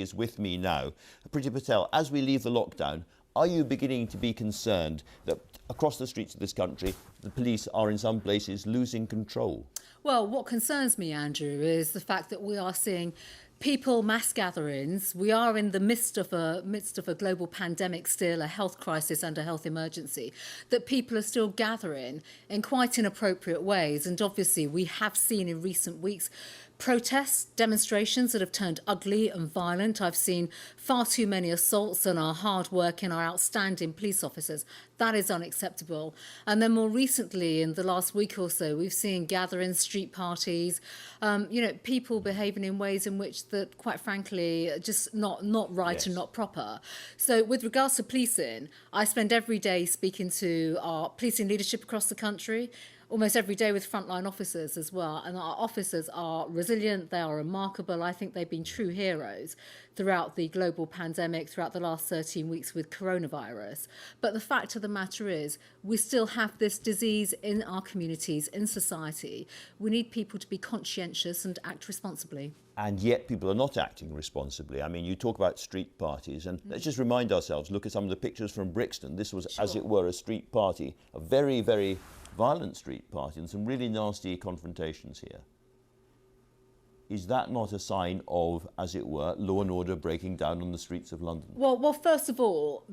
is with me now. Priti Patel, as we leave the lockdown, are you beginning to be concerned that across the streets of this country, the police are in some places losing control? Well, what concerns me, Andrew, is the fact that we are seeing people, mass gatherings. We are in the midst of a global pandemic still, a health crisis and a health emergency, that people are still gathering in quite inappropriate ways. And obviously we have seen in recent weeks protests, demonstrations that have turned ugly and violent. I've seen far too many assaults on our hard-working, our outstanding police officers. That is unacceptable. And then more recently, in the last week or so, we've seen gatherings, street parties, people behaving in ways in which that, quite frankly, are just not right. Yes. And not proper. So with regards to policing, I spend every day speaking to our policing leadership across the country, almost every day with frontline officers as well. And our officers are resilient, they are remarkable. I think they've been true heroes throughout the global pandemic, throughout the last 13 weeks with coronavirus. But the fact of the matter is, we still have this disease in our communities, in society. We need people to be conscientious and act responsibly. And yet people are not acting responsibly. I mean, you talk about street parties, and let's just remind ourselves, look at some of the pictures from Brixton. This was, sure, as it were, a street party, a very, very violent street party, and some really nasty confrontations here. Is that not a sign of, as it were, law and order breaking down on the streets of London? Well, first of all,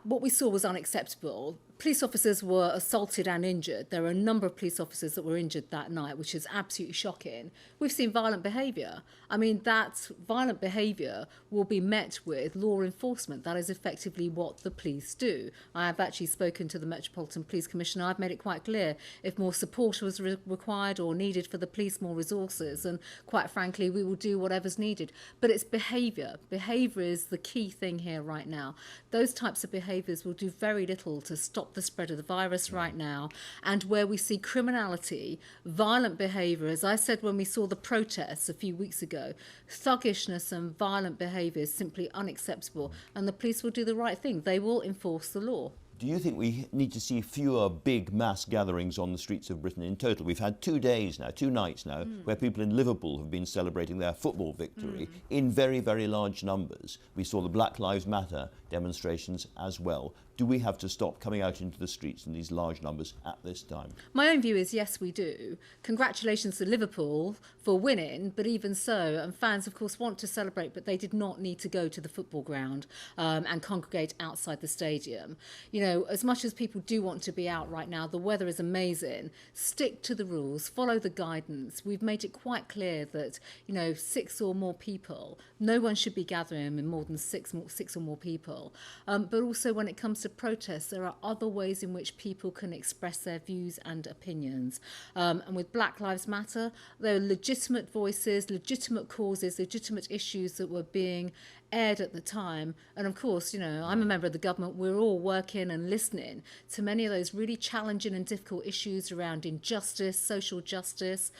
what we saw was unacceptable. Police officers were assaulted and injured. There were a number of police officers that were injured that night, which is absolutely shocking. We've seen violent behaviour. I mean, that violent behaviour will be met with law enforcement. That is effectively what the police do. I have actually spoken to the Metropolitan Police Commissioner. I've made it quite clear if more support was required or needed for the police, more resources, and quite frankly, we will do whatever's needed. But it's behaviour. Behaviour is the key thing here right now. Those types of behaviours will do very little to stop the spread of the virus right now. And where we see criminality, violent behaviour, as I said when we saw the protests a few weeks ago, thuggishness and violent behaviour is simply unacceptable, and the police will do the right thing. They will enforce the law. Do you think we need to see fewer big mass gatherings on the streets of Britain in total? We've had 2 nights now, where people in Liverpool have been celebrating their football victory in very, very large numbers. We saw the Black Lives Matter demonstrations as well. Do we have to stop coming out into the streets in these large numbers at this time? My own view is yes, we do. Congratulations to Liverpool for winning, but even so, and fans of course want to celebrate, but they did not need to go to the football ground and congregate outside the stadium. You know, as much as people do want to be out right now, the weather is amazing. Stick to the rules, follow the guidance. We've made it quite clear that, 6 or more people, no one should be gathering in more than six or more people. But also when it comes to protests, there are other ways in which people can express their views and opinions. And with Black Lives Matter, there are legitimate voices, legitimate causes, legitimate issues that were being aired at the time. And of course, I'm a member of the government. We're all working and listening to many of those really challenging and difficult issues around injustice, social justice.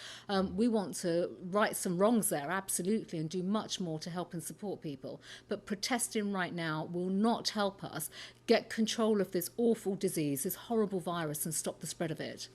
We want to right some wrongs there, absolutely, and do much more to help and support people. But protesting right now will not help us get control of this awful disease, this horrible virus, and stop the spread of it.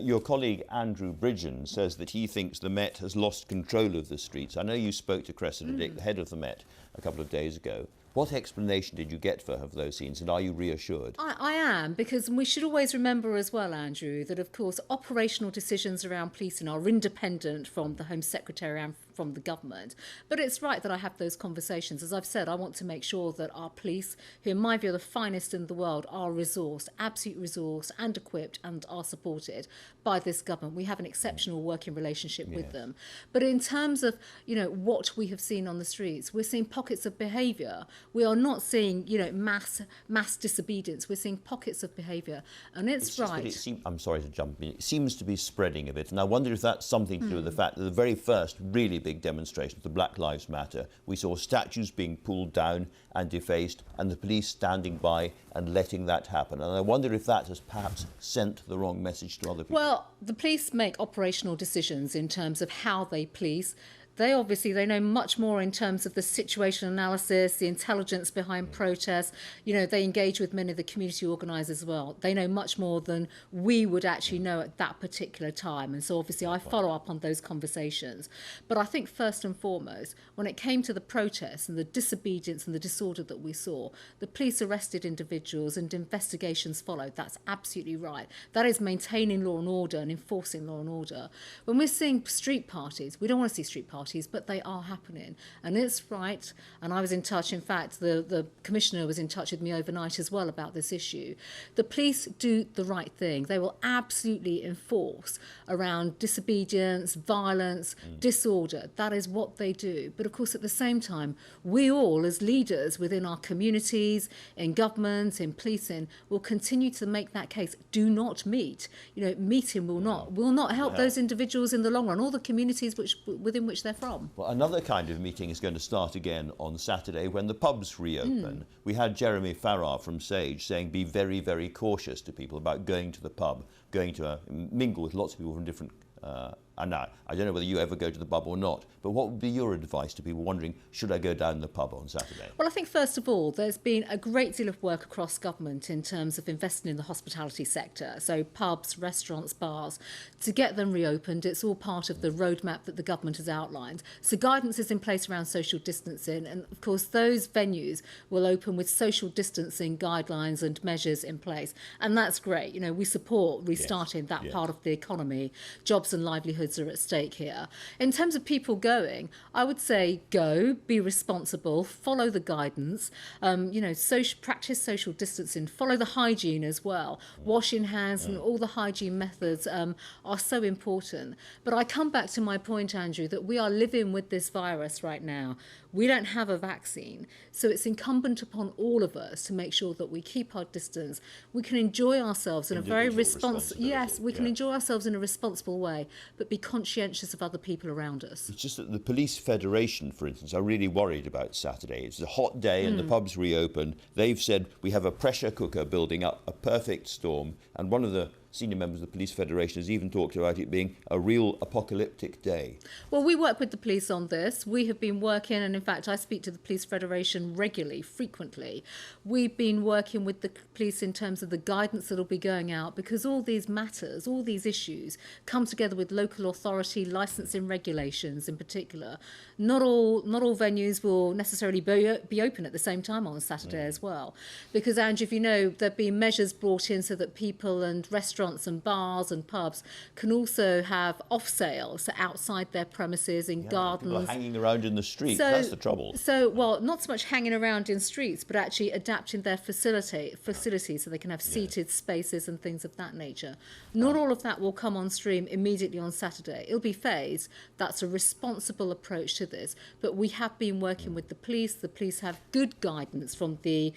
Your colleague Andrew Bridgen says that he thinks the Met has lost control of the streets. I know you spoke to Cressida Dick, the head of the Met, a couple of days ago. What explanation did you get for her of those scenes, and are you reassured? I am, because we should always remember as well, Andrew, that of course operational decisions around policing are independent from the Home Secretary and from the government. But it's right that I have those conversations. As I've said, I want to make sure that our police, who in my view are the finest in the world, are resourced, absolutely resourced and equipped and are supported by this government. We have an exceptional working relationship with them. But in terms of, what we have seen on the streets, we're seeing pockets of behaviour. We are not seeing, mass disobedience. We're seeing pockets of behaviour. And it's right. I'm sorry to jump in. It seems to be spreading a bit. And I wonder if that's something to do with the fact that the very first really big demonstrations, the Black Lives Matter, we saw statues being pulled down and defaced, and the police standing by and letting that happen. And I wonder if that has perhaps sent the wrong message to other people. Well, the police make operational decisions in terms of how they police. they know much more in terms of the situation analysis, the intelligence behind protests. They engage with many of the community organisers as well. They know much more than we would actually know at that particular time. And so obviously I follow up on those conversations. But I think first and foremost, when it came to the protests and the disobedience and the disorder that we saw, the police arrested individuals and investigations followed. That's absolutely right. That is maintaining law and order and enforcing law and order. When we're seeing street parties, we don't want to see street parties, but they are happening. And it's right. And I was in touch. In fact, the Commissioner was in touch with me overnight as well about this issue. The police do the right thing. They will absolutely enforce around disobedience, violence, disorder. That is what they do. But of course, at the same time, we all as leaders within our communities, in government, in policing, will continue to make that case. Do not meet. Meeting will not help those individuals in the long run, or the communities within which they're from. Well, another kind of meeting is going to start again on Saturday when the pubs reopen. We had Jeremy Farrar from Sage saying be very, very cautious to people about going to the pub, going to mingle with lots of people from different and now, I don't know whether you ever go to the pub or not, but what would be your advice to people wondering, should I go down the pub on Saturday? Well, I think first of all, there's been a great deal of work across government in terms of investing in the hospitality sector. So pubs, restaurants, bars, to get them reopened, it's all part of the roadmap that the government has outlined. So guidance is in place around social distancing, and of course those venues will open with social distancing guidelines and measures in place. And that's great. We support restarting that part of the economy. Jobs and livelihoods are at stake here. In terms of people going, I would say go, be responsible, follow the guidance, practice social distancing, follow the hygiene as well. Washing hands and all the hygiene methods are so important. But I come back to my point, Andrew, that we are living with this virus right now. We don't have a vaccine, so it's incumbent upon all of us to make sure that we keep our distance. We can enjoy ourselves in a very responsible. Yes, we can enjoy ourselves in a responsible way, but be conscientious of other people around us. It's just that the Police Federation, for instance, are really worried about Saturday. It's a hot day and the pubs reopen. They've said we have a pressure cooker building up, a perfect storm, and one of the senior members of the Police Federation has even talked about it being a real apocalyptic day. Well, we work with the police on this. We have been working, and in fact, I speak to the Police Federation regularly, frequently. We've been working with the police in terms of the guidance that will be going out, because all these matters, all these issues come together with local authority licensing regulations in particular. Not all venues will necessarily be open at the same time on Saturday as well. Because, Andrew, if you know, there have been measures brought in so that people and restaurants and bars and pubs can also have off sales outside their premises in gardens. People are hanging around in the streets. That's the trouble. So, well, not so much hanging around in streets, but actually adapting their facilities so they can have seated spaces and things of that nature. Not all of that will come on stream immediately on Saturday. It'll be phased. That's a responsible approach to this. But we have been working with the police. The police have good guidance from the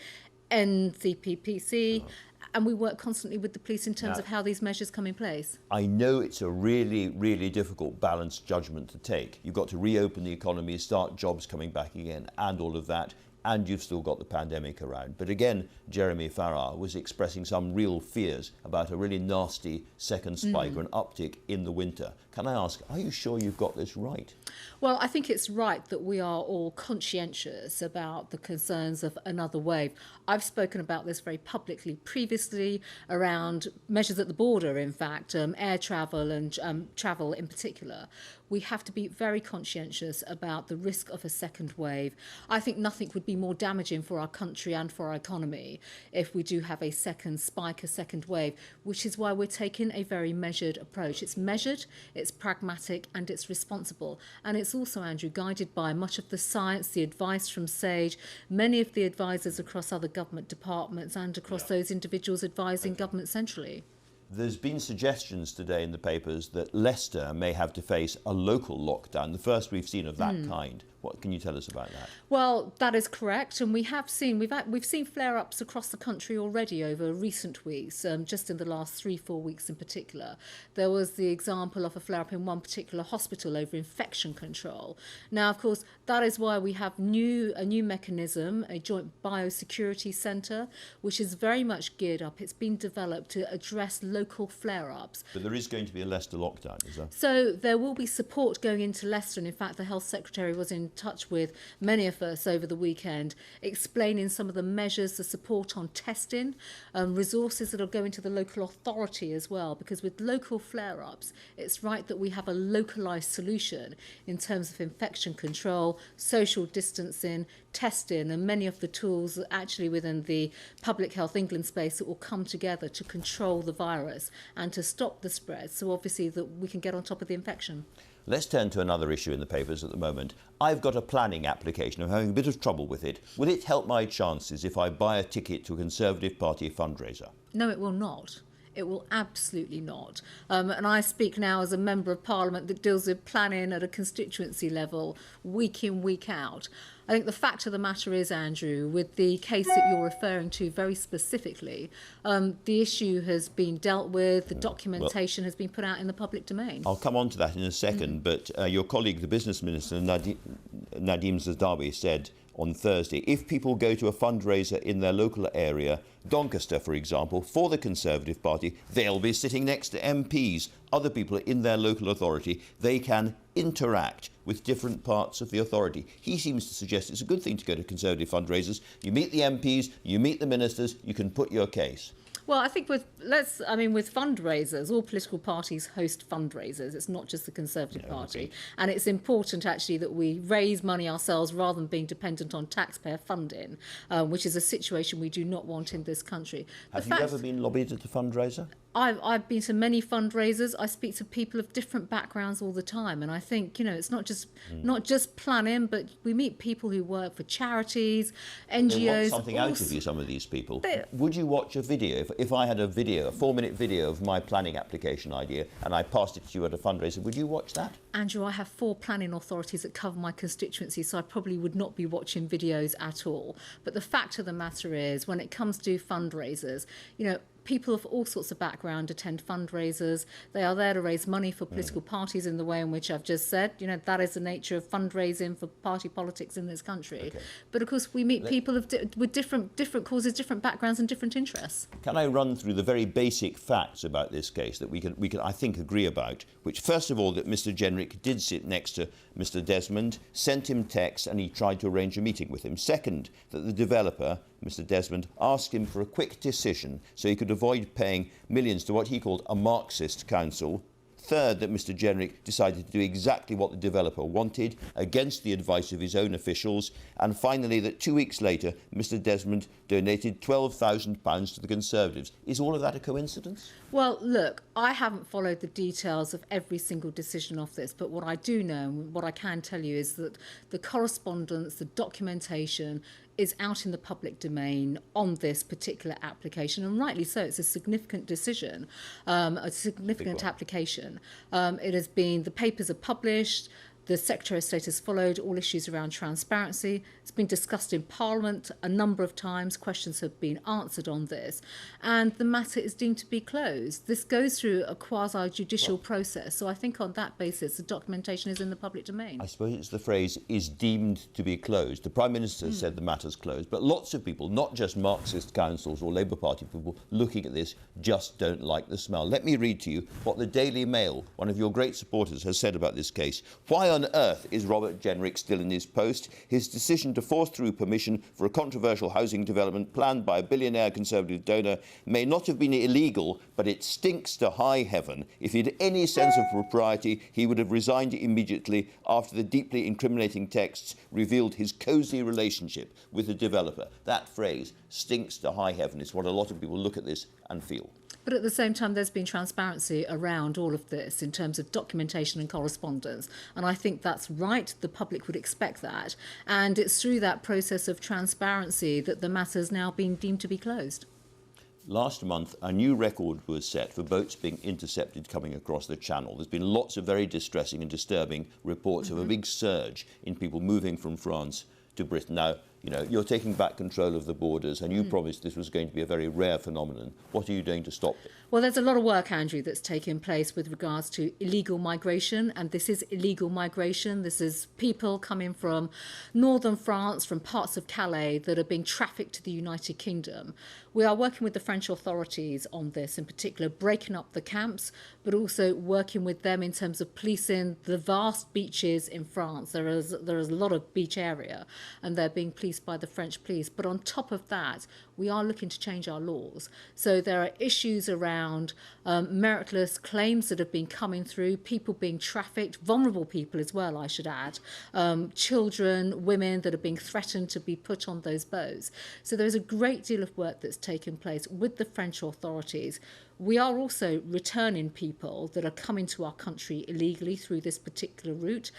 NCPPC. And we work constantly with the police in terms of how these measures come in place. I know it's a really, really difficult balanced judgment to take. You've got to reopen the economy, start jobs coming back again, and all of that, and you've still got the pandemic around. But again, Jeremy Farrar was expressing some real fears about a really nasty second spike or an uptick in the winter. Can I ask, are you sure you've got this right? Well, I think it's right that we are all conscientious about the concerns of another wave. I've spoken about this very publicly previously around measures at the border, in fact, air travel and travel in particular. We have to be very conscientious about the risk of a second wave. I think nothing would be more damaging for our country and for our economy if we do have a second spike, a second wave, which is why we're taking a very measured approach. It's measured, it's pragmatic, and it's responsible. And it's also, Andrew, guided by much of the science, the advice from SAGE, many of the advisors across other government departments and across those individuals advising government centrally. There's been suggestions today in the papers that Leicester may have to face a local lockdown, the first we've seen of that kind. What can you tell us about that? Well, that is correct, and we've seen flare-ups across the country already over recent weeks. Just in the last 3-4 weeks in particular, there was the example of a flare-up in one particular hospital over infection control. Now, of course, that is why we have a new mechanism, a joint biosecurity centre, which is very much geared up. It's been developed to address local flare-ups. But there is going to be a Leicester lockdown, is there? So there will be support going into Leicester, and in fact the Health Secretary was in touch with many of us over the weekend, explaining some of the measures, the support on testing, resources that are going to the local authority as well, because with local flare-ups, it's right that we have a localised solution in terms of infection control, social distancing, testing, and many of the tools actually within the Public Health England space that will come together to control the virus and to stop the spread, so obviously that we can get on top of the infection. Let's turn to another issue in the papers at the moment. I've got a planning application. I'm having a bit of trouble with it. Will it help my chances if I buy a ticket to a Conservative Party fundraiser? No, it will not. It will absolutely not. And I speak now as a Member of Parliament that deals with planning at a constituency level, week in, week out. I think the fact of the matter is, Andrew, with the case that you're referring to very specifically, the issue has been dealt with, the documentation has been put out in the public domain. I'll come on to that in a second, but your colleague, the Business Minister, Nadeem Zazdawi, said on Thursday, if people go to a fundraiser in their local area, Doncaster, for example, for the Conservative Party, they'll be sitting next to MPs, other people in their local authority. They can interact with different parts of the authority. He seems to suggest it's a good thing to go to Conservative fundraisers. You meet the MPs, you meet the ministers, you can put your case. Well, I think with fundraisers, all political parties host fundraisers. It's not just the Conservative Party. Okay. And it's important actually that we raise money ourselves rather than being dependent on taxpayer funding, which is a situation we do not want in this country. Have you ever been lobbied at a fundraiser? I've been to many fundraisers. I speak to people of different backgrounds all the time, and I think it's not just planning, but we meet people who work for charities, NGOs. They want something out of you, some of these people. Would you watch a video? If I had a 4-minute video of my planning application idea and I passed it to you at a fundraiser, would you watch that? Andrew, I have 4 planning authorities that cover my constituency, so I probably would not be watching videos at all. But the fact of the matter is, when it comes to fundraisers, people of all sorts of background attend fundraisers. They are there to raise money for political parties in the way in which I've just said. That is the nature of fundraising for party politics in this country. Okay. But of course, we meet people with different causes, different backgrounds, and different interests. Can I run through the very basic facts about this case that we can I think agree about? Which, first of all, that Mr. Jenrick did sit next to Mr. Desmond, sent him texts, and he tried to arrange a meeting with him. Second, that the developer, Mr. Desmond, asked him for a quick decision so he could avoid paying millions to what he called a Marxist council. Third, that Mr. Jenrick decided to do exactly what the developer wanted, against the advice of his own officials. And finally, that 2 weeks later, Mr. Desmond donated £12,000 to the Conservatives. Is all of that a coincidence? Well, look, I haven't followed the details of every single decision of this, but what I do know, and what I can tell you, is that the correspondence, the documentation, is out in the public domain on this particular application, and rightly so. It's a significant decision, a significant application. The papers are published. The Secretary of State has followed all issues around transparency. It's been discussed in Parliament a number of times. Questions have been answered on this. And the matter is deemed to be closed. This goes through a quasi-judicial process. So I think on that basis, the documentation is in the public domain. I suppose it's the phrase, is deemed to be closed. The Prime Minister said the matter's closed. But lots of people, not just Marxist councils or Labour Party people, looking at this just don't like the smell. Let me read to you what the Daily Mail, one of your great supporters, has said about this case. Why on earth is Robert Jenrick still in his post? His decision to force through permission for a controversial housing development planned by a billionaire Conservative donor may not have been illegal, but it stinks to high heaven. If he had any sense of propriety, he would have resigned immediately after the deeply incriminating texts revealed his cosy relationship with the developer. That phrase, stinks to high heaven, is what a lot of people look at this and feel. But at the same time, there's been transparency around all of this in terms of documentation and correspondence. And I think that's right. The public would expect that. And it's through that process of transparency that the matter's now been deemed to be closed. Last month, a new record was set for boats being intercepted coming across the Channel. There's been lots of very distressing and disturbing reports of a big surge in people moving from France to Britain. Now, you know, you're taking back control of the borders, and you promised this was going to be a very rare phenomenon. What are you doing to stop it? Well, there's a lot of work, Andrew, that's taking place with regards to illegal migration, and this is illegal migration. This is people coming from northern France, from parts of Calais, that are being trafficked to the United Kingdom. We are working with the French authorities on this, in particular, breaking up the camps, but also working with them in terms of policing the vast beaches in France. There is a lot of beach area, and they're being policed by the French police. But on top of that, we are looking to change our laws. So there are issues around meritless claims that have been coming through, people being trafficked, vulnerable people as well, I should add, children, women that are being threatened to be put on those boats. So there's a great deal of work that's taken place with the French authorities. We are also returning people that are coming to our country illegally through this particular route,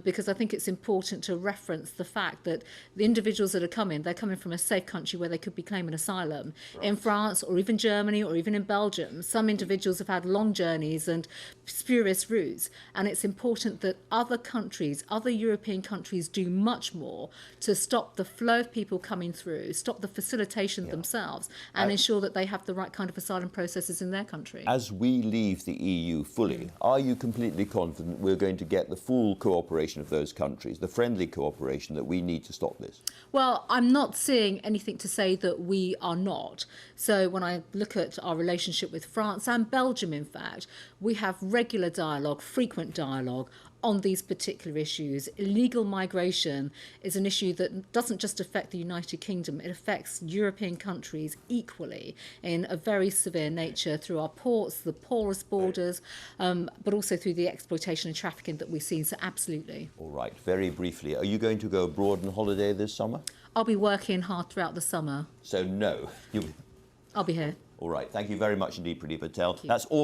because I think it's important to reference the fact that the individuals that are coming, they're coming from a safe country where they could be claiming asylum. Right. In France or even Germany or even in Belgium, some individuals have had long journeys and spurious routes, and it's important that other countries, other European countries, do much more to stop the flow of people coming through, stop the facilitation themselves, and ensure that they have the right kind of asylum processes in their country. As we leave the EU fully, are you completely confident we're going to get the full cooperation of those countries, the friendly cooperation that we need to stop this? Well, I'm not seeing anything to say that we are not. So when I look at our relationship with France and Belgium, in fact, we have regular dialogue, frequent dialogue on these particular issues. Illegal migration is an issue that doesn't just affect the United Kingdom, it affects European countries equally in a very severe nature through our ports, the porous borders, but also through the exploitation and trafficking that we've seen, so absolutely. All right, very briefly, are you going to go abroad on holiday this summer? I'll be working hard throughout the summer. So no. I'll be here. All right, thank you very much indeed, Priti Patel. Thank you. That's all.